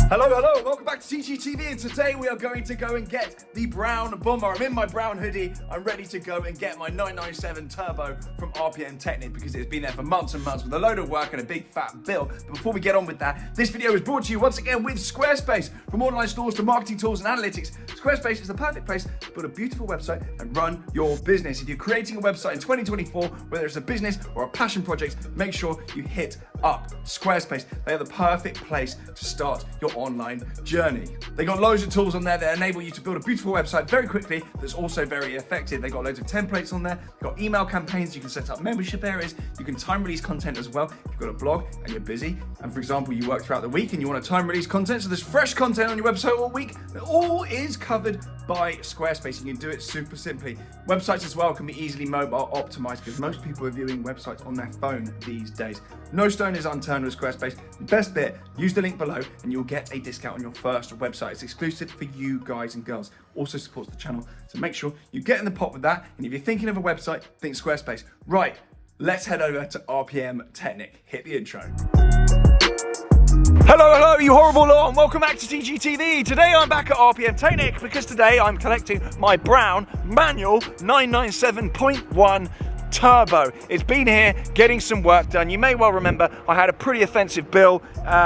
Hello, hello, welcome back to TGTV, and today we are going to go and get the brown bomber. I'm in my brown hoodie, I'm ready to go and get my 997 Turbo from RPM Technic because it's been there for months and months with a load of work and a big fat bill. But before we get on with that, this video is brought to you once again with Squarespace. From online stores to marketing tools and analytics, Squarespace is the perfect place to build a beautiful website and run your business. If you're creating a website in 2024, whether it's a business or a passion project, make sure you hit up Squarespace. They are the perfect place to start your online journey. They got loads of tools on there that enable you to build a beautiful website very quickly that's also very effective. They got loads of templates on there. They've got email campaigns. You can set up membership areas. You can time release content as well. If you've got a blog and you're busy, and for example, you work throughout the week and you want to time release content, so there's fresh content on your website all week, that all is covered by Squarespace. You can do it super simply. Websites as well can be easily mobile optimized because most people are viewing websites on their phone these days. No stone is unturned with Squarespace. The best bit, use the link below and you'll get a discount on your first website. It's exclusive for you guys and girls. Also supports the channel, so make sure you get in the pot with that. And if you're thinking of a website, think Squarespace. Right, let's head over to RPM Technic. Hit the intro. Hello, you horrible lot, and welcome back to TGTV. Today I'm back at RPM Technic because today I'm collecting my brown manual 997.1 Turbo. It's been here getting some work done. You may well remember I had a pretty offensive bill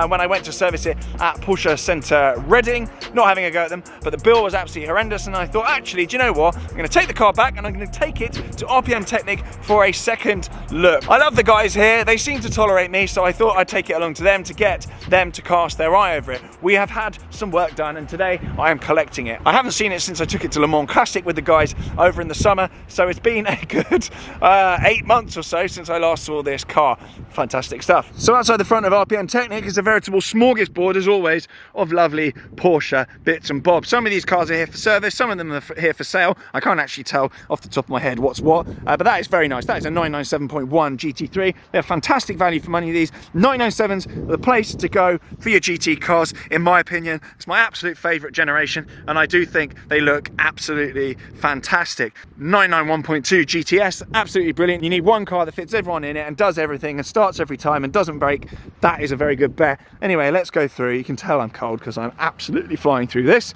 when I went to service it at Porsche Centre Reading. Not having a go at them, but the bill was absolutely horrendous, and I thought, actually, do you know what? I'm going to take the car back and I'm going to take it to RPM Technic for a second look. I love the guys here. They seem to tolerate me, so I thought I'd take it along to them to get them to cast their eye over it. We have had some work done, and today I am collecting it. I haven't seen it since I took it to Le Mans Classic with the guys over in the summer, so it's been a good 8 months or so since I last saw this car. Fantastic stuff. So outside the front of RPM Technic is a veritable smorgasbord, as always, of lovely Porsche bits and bobs. Some of these cars are here for service, some of them are here for sale. I can't actually tell off the top of my head what's what, but that is very nice. That is a 997.1 GT3. They have fantastic value for money. These 997s are the place to go for your GT cars, in my opinion. It's my absolute favourite generation, and I do think they look absolutely fantastic. 991.2 GTS, absolutely brilliant. You need one car that fits everyone in it and does everything and starts every time and doesn't break. That is a very good bet. Anyway, let's go through. You can tell I'm cold because I'm absolutely flying through this.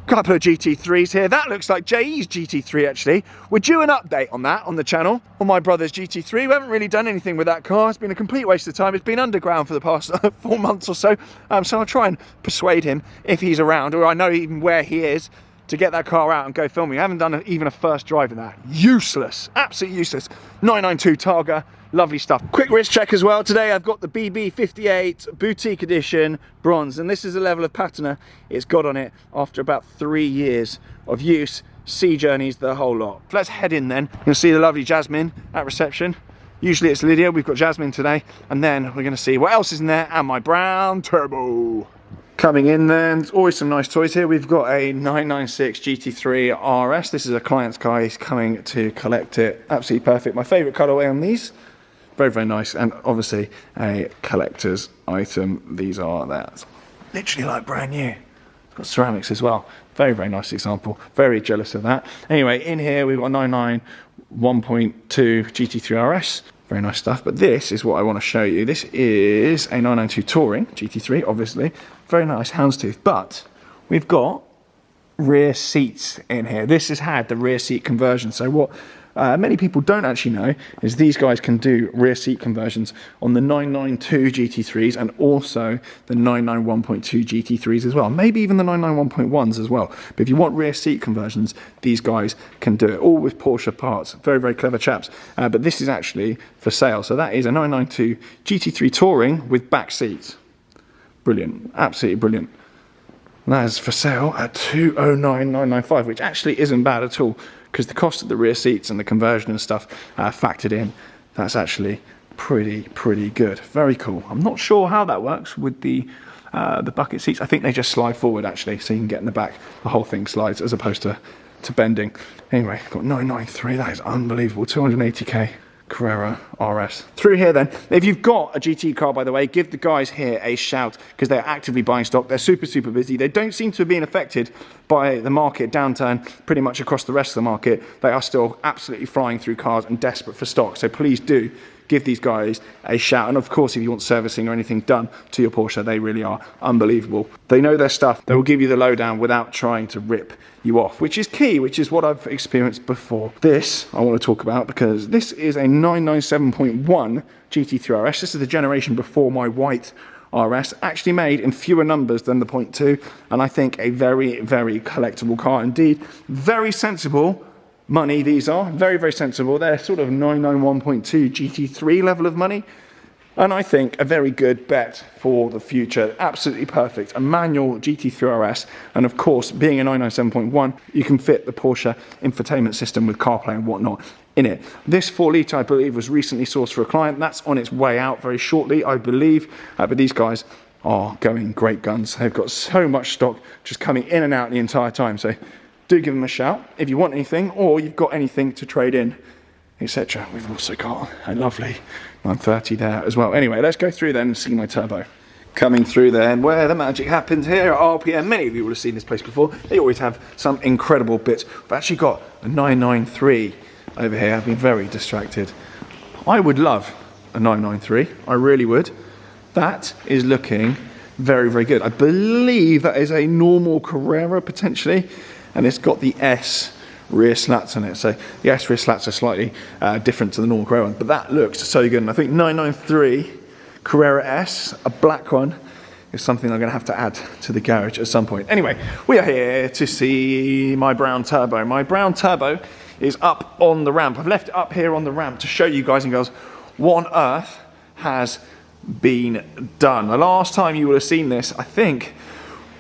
Couple of GT3s here. That looks like JE's GT3 actually. We're due an update on that on the channel, on my brother's GT3. We haven't really done anything with that car. It's been a complete waste of time. It's been underground for the past 4 months or so. So I'll try and persuade him if he's around, or I know even where he is, to get that car out and go filming. I haven't done even a first drive in that. Useless, absolutely useless. 992 Targa, lovely stuff. Quick wrist check as well. Today I've got the BB58 Boutique Edition Bronze, and this is the level of patina it's got on it after about 3 years of use. Sea journeys, the whole lot. Let's head in then. You'll see the lovely Jasmine at reception. Usually it's Lydia, we've got Jasmine today, and then we're gonna see what else is in there, and my brown Turbo. Coming in then, there's always some nice toys here. We've got a 996 GT3 RS. This is a client's car, he's coming to collect it. Absolutely perfect. My favourite colourway on these. Very, very nice, and obviously a collector's item. These are that. Literally like brand new. It's got ceramics as well. Very, very nice example. Very jealous of that. Anyway, in here we've got 991.2 GT3 RS. Very nice stuff, but this is what I want to show you. This is a 992 Touring GT3, obviously. Very nice houndstooth, but we've got rear seats in here. This has had the rear seat conversion. So what many people don't actually know is these guys can do rear seat conversions on the 992 GT3s and also the 991.2 GT3s as well. Maybe even the 991.1s as well. But if you want rear seat conversions, these guys can do it, all with Porsche parts. Very, very clever chaps. But this is actually for sale. So that is a 992 GT3 Touring with back seats. Brilliant, absolutely brilliant. And that is for sale at 209,995, which actually isn't bad at all, because the cost of the rear seats and the conversion and stuff factored in, that's actually pretty good. Very cool. I'm not sure how that works with the bucket seats. I think they just slide forward actually, so you can get in the back. The whole thing slides as opposed to bending. Anyway, got 993. That is unbelievable. 280k. Carrera RS. Through here then, if you've got a GT car, by the way, give the guys here a shout, because they're actively buying stock. They're super busy. They don't seem to have been affected by the market downturn pretty much across the rest of the market. They are still absolutely flying through cars and desperate for stock. So please do give these guys a shout. And of course, if you want servicing or anything done to your Porsche, they really are unbelievable. They know their stuff. They will give you the lowdown without trying to rip you off, which is key, which is what I've experienced before. This I want to talk about because this is a 997.1 GT3 RS. This is the generation before my white RS, actually made in fewer numbers than the 0.2, and I think a very, very collectible car indeed. Very sensible money these are, very, very sensible. They're sort of 991.2 GT3 level of money, and I think a very good bet for the future. Absolutely perfect. A manual GT3 RS, and of course, being a 997.1, you can fit the Porsche infotainment system with CarPlay and whatnot in it. This 4 litre, I believe, was recently sourced for a client. That's on its way out very shortly, I believe. But these guys are going great guns. They've got so much stock just coming in and out the entire time. So do give them a shout if you want anything, or you've got anything to trade in, etc. We've also got a lovely 930 there as well. Anyway, let's go through then and see my turbo. Coming through there, and where the magic happens here at RPM. Many of you will have seen this place before. They always have some incredible bits. We've actually got a 993 over here. I've been very distracted. I would love a 993, I really would. That is looking very, very good. I believe that is a normal Carrera potentially, and it's got the S rear slats on it. So the S rear slats are slightly different to the normal Carrera one, but that looks so good. And I think 993 Carrera S, a black one, is something I'm going to have to add to the garage at some point. Anyway, we are here to see my brown turbo. My brown turbo is up on the ramp. I've left it up here on the ramp to show you guys and girls what on earth has been done. The last time you would have seen this, I think,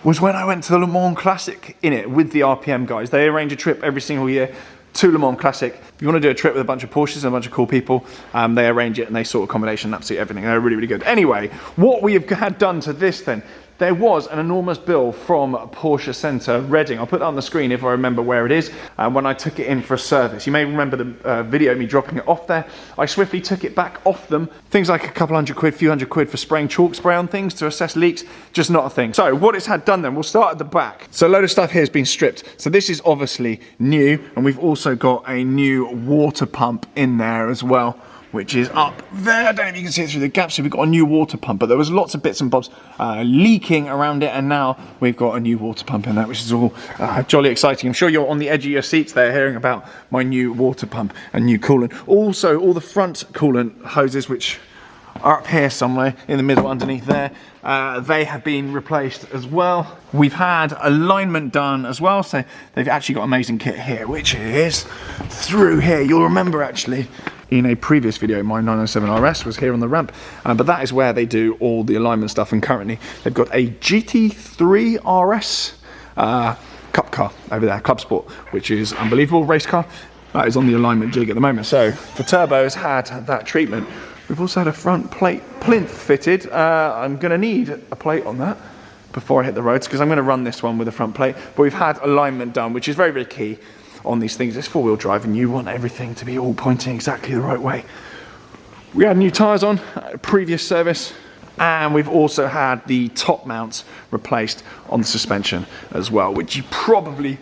was when I went to the Le Mans Classic in it with the RPM guys. They arrange a trip every single year to Le Mans Classic. If you want to do a trip with a bunch of Porsches and a bunch of cool people, they arrange it and they sort accommodation and absolutely everything. They're really, really good. Anyway, what we have had done to this then, there was an enormous bill from Porsche Centre Reading. I'll put that on the screen if I remember where it is, when I took it in for a service. You may remember the video of me dropping it off there. I swiftly took it back off them. Things like a couple hundred quid, few hundred quid for spraying chalk spray on things to assess leaks, just not a thing. So what it's had done then, we'll start at the back. So a load of stuff here has been stripped. So this is obviously new, and we've also got a new water pump in there as well, which is up there. I don't know if you can see it through the gap. So we've got a new water pump, but there was lots of bits and bobs leaking around it, and now we've got a new water pump in that, which is all jolly exciting. I'm sure you're on the edge of your seats there hearing about my new water pump and new coolant. Also, all the front coolant hoses, which are up here somewhere in the middle underneath there, they have been replaced as well. We've had alignment done as well, so they've actually got amazing kit here, which is through here. You'll remember actually in a previous video, my 997 RS was here on the ramp, but that is where they do all the alignment stuff, and currently they've got a GT3 RS cup car over there, Club Sport, which is unbelievable race car. That is on the alignment jig at the moment. So the turbo has had that treatment. We've also had a front plate plinth fitted. I'm going to need a plate on that before I hit the roads, because I'm going to run this one with a front plate, but we've had alignment done, which is very, very key on these things. It's four-wheel drive and you want everything to be all pointing exactly the right way. We had new tyres on a previous service, and we've also had the top mounts replaced on the suspension as well, which you probably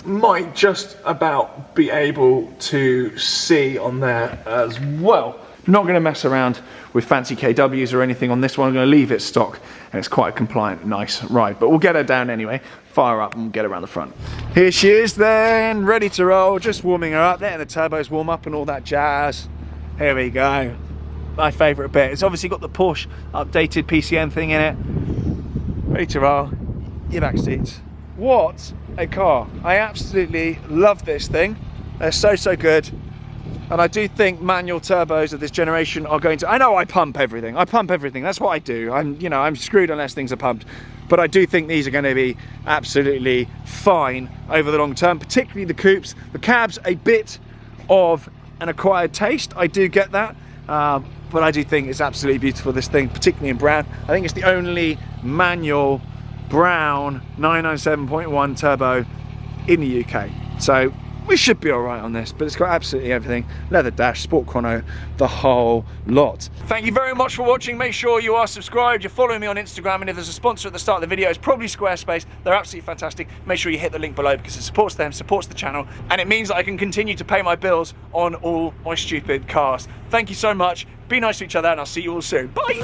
might just about be able to see on there as well. Not going to mess around with fancy KWs or anything on this one. I'm going to leave it stock, and it's quite a compliant, nice ride. But we'll get her down anyway, fire up and get around the front. Here she is then, ready to roll, just warming her up, letting the turbos warm up and all that jazz. Here we go. My favourite bit. It's obviously got the Porsche updated PCM thing in it. Ready to roll, your back seats. What a car. I absolutely love this thing. They're so, so good. And I do think manual turbos of this generation are going to, I know I pump everything. That's what I do. I'm screwed unless things are pumped. But I do think these are going to be absolutely fine over the long term, particularly the coupes. The cab's a bit of an acquired taste. I do get that. But I do think it's absolutely beautiful, this thing, particularly in brown. I think it's the only manual brown 997.1 turbo in the UK. So we should be all right on this, but it's got absolutely everything. Leather dash, sport chrono, the whole lot. Thank you very much for watching. Make sure you are subscribed, you're following me on Instagram, and if there's a sponsor at the start of the video, it's probably Squarespace. They're absolutely fantastic. Make sure you hit the link below because it supports them, supports the channel, and it means that I can continue to pay my bills on all my stupid cars. Thank you so much. Be nice to each other, and I'll see you all soon. Bye!